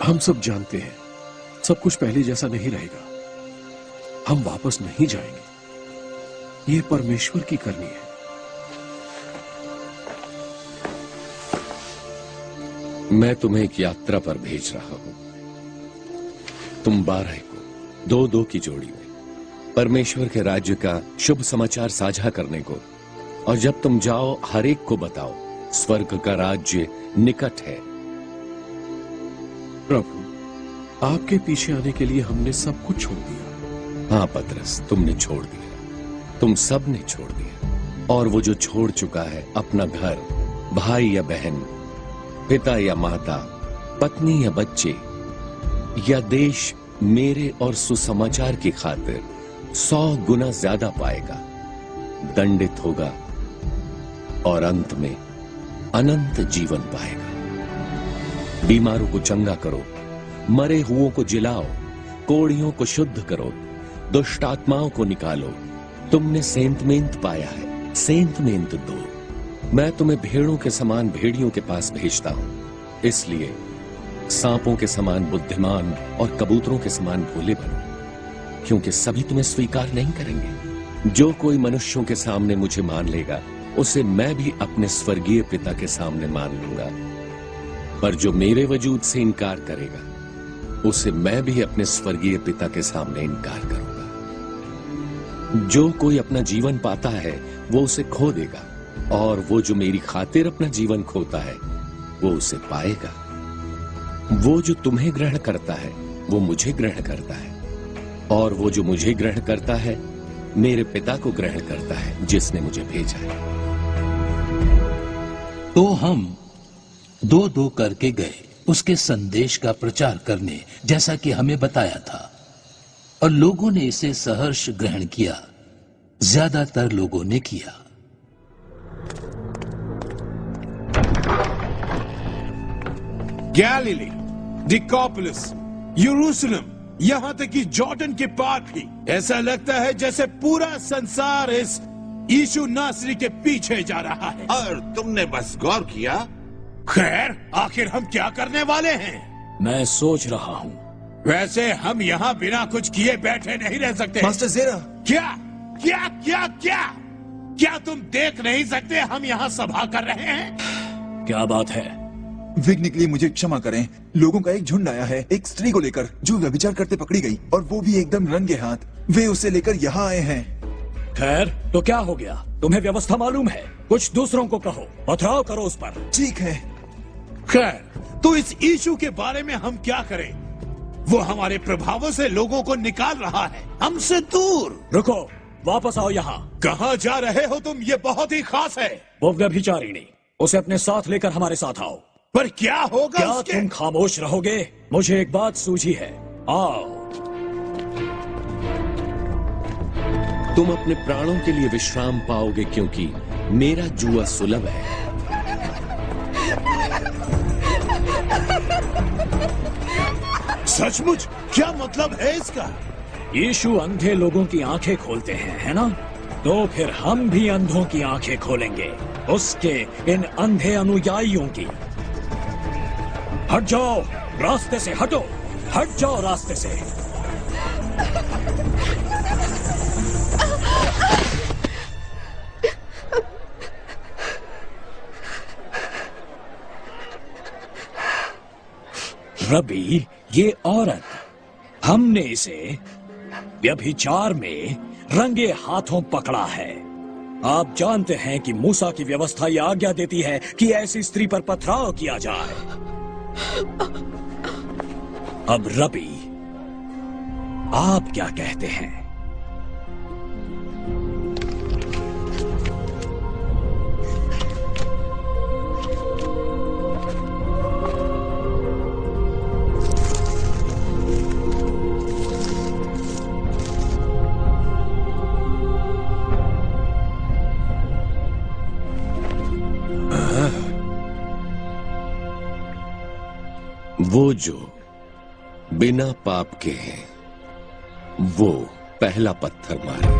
हम सब जानते हैं सब कुछ पहले जैसा नहीं रहेगा। हम वापस नहीं जाएंगे। ये परमेश्वर की करनी है। मैं तुम्हें एक यात्रा पर भेज रहा हूं। तुम 12 को 2-2 की जोड़ी में परमेश्वर के राज्य का शुभ समाचार साझा करने को, और जब तुम जाओ हर एक को बताओ स्वर्ग का राज्य निकट है। प्रभु, आपके पीछे आने के लिए हमने सब कुछ छोड़ दिया। हाँ पतरस, तुमने छोड़ दिया, तुम सब ने छोड़ दिया। और वो जो छोड़ चुका है अपना घर, भाई या बहन, पिता या माता, पत्नी या बच्चे, या देश मेरे और सुसमाचार की खातिर 100 गुना ज्यादा पाएगा, दंडित होगा और अंत में अनंत जीवन पाएगा। बीमारों को चंगा करो, मरे हुओं को जिलाओ, कोढ़ियों को शुद्ध करो, दुष्ट आत्माओं को निकालो। तुमने सेंतमेंत पाया है, सेंतमेंत दो। मैं तुम्हें भेड़ों के समान भेड़ियों के पास भेजता हूं, इसलिए सांपों के समान बुद्धिमान और कबूतरों के समान भोले बनो, क्योंकि सभी तुम्हें स्वीकार नहीं करेंगे। जो कोई मनुष्यों के सामने मुझे मान लेगा, उसे मैं भी अपने स्वर्गीय पिता के सामने मान लूंगा। पर जो मेरे वजूद से इनकार करेगा, उसे मैं भी अपने स्वर्गीय पिता के सामने इनकार करूंगा। जो कोई अपना जीवन पाता है वो उसे खो देगा, और वो जो मेरी खातिर अपना जीवन खोता है वो उसे पाएगा। वो जो तुम्हें ग्रहण करता है वो मुझे ग्रहण करता है, और वो जो मुझे ग्रहण करता है मेरे पिता को ग्रहण करता है जिसने मुझे भेजा है। तो हम 2-2 करके गए उसके संदेश का प्रचार करने, जैसा कि हमें बताया था, और लोगों ने इसे सहर्ष ग्रहण किया। ज्यादातर लोगों ने किया। गैलिली, डिकापोलिस, यरूशलेम, यहाँ तक कि जॉर्डन के पार भी ऐसा लगता है जैसे पूरा संसार इस यीशु नासरी के पीछे जा रहा है। और तुमने बस गौर किया? खैर, आखिर हम क्या करने वाले हैं? मैं सोच रहा हूँ। वैसे हम यहाँ बिना कुछ किए बैठे नहीं रह सकते। मास्टर ज़ेरा, क्या क्या क्या क्या क्या तुम देख नहीं सकते हम यहाँ सभा कर रहे हैं? क्या बात है? विघ्न के लिए मुझे क्षमा करें। लोगों का एक झुंड आया है एक स्त्री को लेकर, जो व्यभिचार करते पकड़ी गई, और वो भी एकदम रंगे हाथ। वे उसे लेकर यहाँ आए हैं। खैर, तो क्या हो गया? तुम्हें व्यवस्था मालूम है। कुछ दूसरों को कहो, पथराव करो उस पर। ठीक है। खैर, तो इस यीशु के बारे में हम क्या करें? वो हमारे प्रभावों से लोगों को निकाल रहा है, हमसे दूर। रुको, वापस आओ यहाँ। कहाँ जा रहे हो तुम? ये बहुत ही खास है। वो व्यभिचारिणी, उसे अपने साथ लेकर हमारे साथ आओ। पर क्या होगा क्या उसके? तुम खामोश रहोगे? मुझे एक बात सूझी है। आओ। तुम अपने प्राणों के लिए विश्राम पाओगे, क्योंकि मेरा जुआ सुलभ है। सचमुच? क्या मतलब है इसका? यीशु अंधे लोगों की आंखें खोलते हैं, है ना? तो फिर हम भी अंधों की आंखें खोलेंगे, उसके इन अंधे अनुयायियों की। हट जाओ रास्ते से, हटो, हट जाओ रास्ते से। रबी, ये औरत, हमने इसे व्यभिचार में रंगे हाथों पकड़ा है। आप जानते हैं कि मूसा की व्यवस्था यह आज्ञा देती है कि ऐसी स्त्री पर पथराव किया जाए। अब रबी, आप क्या कहते हैं? वो जो बिना पाप के हैं, वो पहला पत्थर मारे।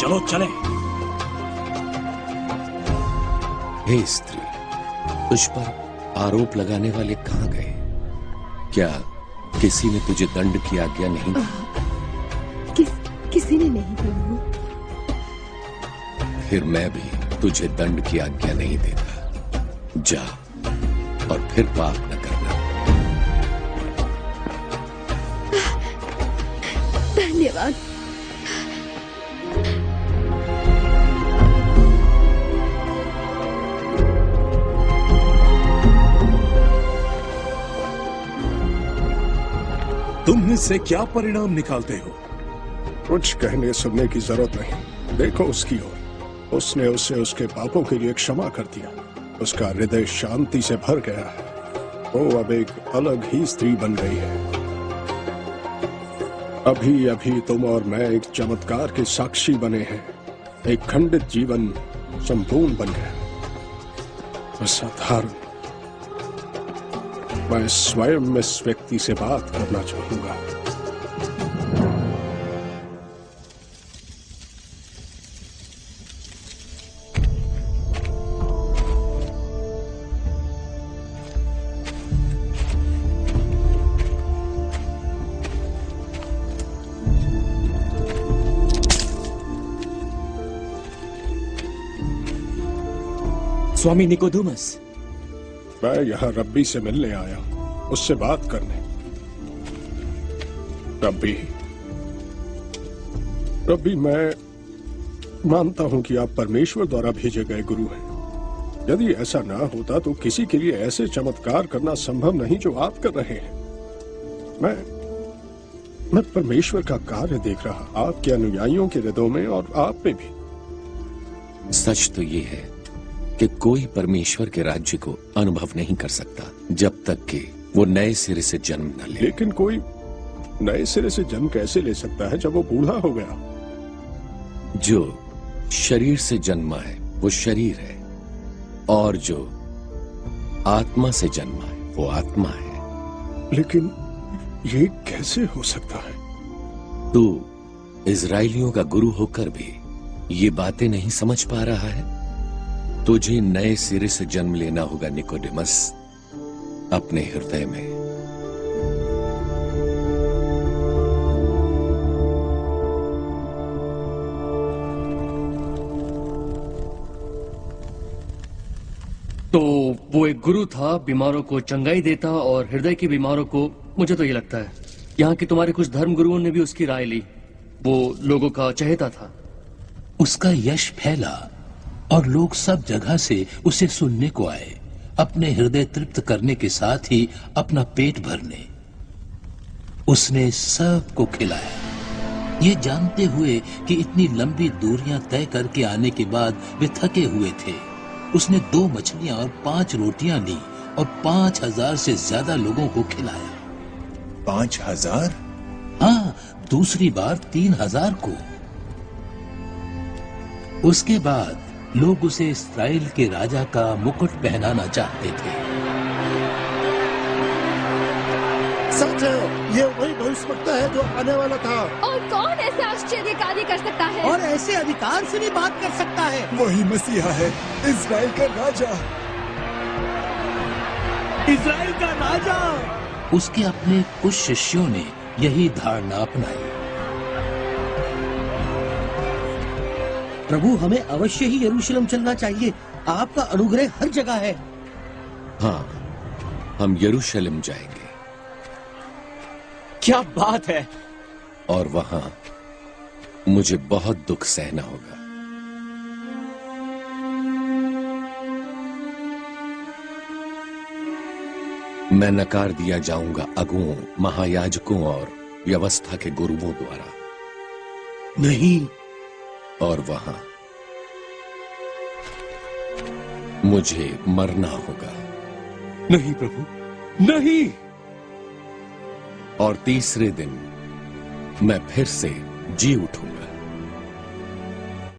चलो चलें। हे स्त्री, तुझ पर आरोप लगाने वाले कहां गए? क्या किसी ने तुझे दंड की आज्ञा नहीं दी? किसी ने नहीं प्रभु। फिर मैं भी तुझे दंड की आज्ञा नहीं देता। जा और फिर पाप न करना। धन्यवाद। तुम इससे क्या परिणाम निकालते हो? कुछ कहने सुनने की जरूरत नहीं। देखो उसकी ओर, उसने उसे उसके पापों के लिए क्षमा कर दिया। उसका हृदय शांति से भर गया है। वो अब एक अलग ही स्त्री बन गई है। अभी अभी तुम और मैं एक चमत्कार के साक्षी बने हैं। एक खंडित जीवन संपूर्ण बन गया। असाधारण। मैं स्वयं इस व्यक्ति से बात करना चाहूंगा। स्वामी निकोदेमस, मैं यहाँ रब्बी से मिलने आया हूँ, उससे बात करने। रब्बी, मैं मानता हूँ कि आप परमेश्वर द्वारा भेजे गए गुरु हैं। यदि ऐसा ना होता तो किसी के लिए ऐसे चमत्कार करना संभव नहीं जो आप कर रहे हैं। मैं परमेश्वर का कार्य देख रहा, आपके अनुयायियों के हृदयों में और आप में भी। सच तो ये है कि कोई परमेश्वर के राज्य को अनुभव नहीं कर सकता जब तक कि वो नए सिरे से जन्म न ले। लेकिन कोई नए सिरे से जन्म कैसे ले सकता है जब वो बूढ़ा हो गया? जो शरीर से जन्मा है वो शरीर है, और जो आत्मा से जन्मा है वो आत्मा है। लेकिन ये कैसे हो सकता है? तू इजराइलियों का गुरु होकर भी ये बातें नहीं समझ पा रहा है? तुझे नए सिरे से जन्म लेना होगा निकोडेमस, अपने हृदय में। तो वो एक गुरु था, बीमारों को चंगाई देता और हृदय की बीमारों को। मुझे तो ये लगता है यहाँ के तुम्हारे कुछ धर्म गुरुओं ने भी उसकी राय ली। वो लोगों का चहेता था। उसका यश फैला और लोग सब जगह से उसे सुनने को आए, अपने हृदय तृप्त करने के साथ ही अपना पेट भरने। उसने सबको खिलाया, ये जानते हुए कि इतनी लंबी दूरियां तय करके आने के बाद वे थके हुए थे। उसने 2 मछलियां और 5 रोटियां ली और 5000 से ज्यादा लोगों को खिलाया। 5000? हाँ, दूसरी बार 3000 को। उसके बाद लोग उसे इस्राएल के राजा का मुकुट पहनाना चाहते थे। सच है, ये वही भविष्यवक्ता है जो आने वाला था। और कौन ऐसे आश्चर्य कार्य कर सकता है? और ऐसे अधिकार से भी बात कर सकता है। वही मसीहा है, इस्राएल का राजा। इस्राएल का राजा। उसके अपने कुछ शिष्यों ने यही धारणा अपनाई। प्रभु, हमें अवश्य ही यरूशलेम चलना चाहिए। आपका अनुग्रह हर जगह है। हाँ, हम यरूशलेम जाएंगे। क्या बात है! और वहां मुझे बहुत दुख सहना होगा। मैं नकार दिया जाऊंगा अगुओं, महायाजकों और व्यवस्था के गुरुओं द्वारा। नहीं। और वहां मुझे मरना होगा। नहीं प्रभु, नहीं। और तीसरे दिन मैं फिर से जी उठूंगा।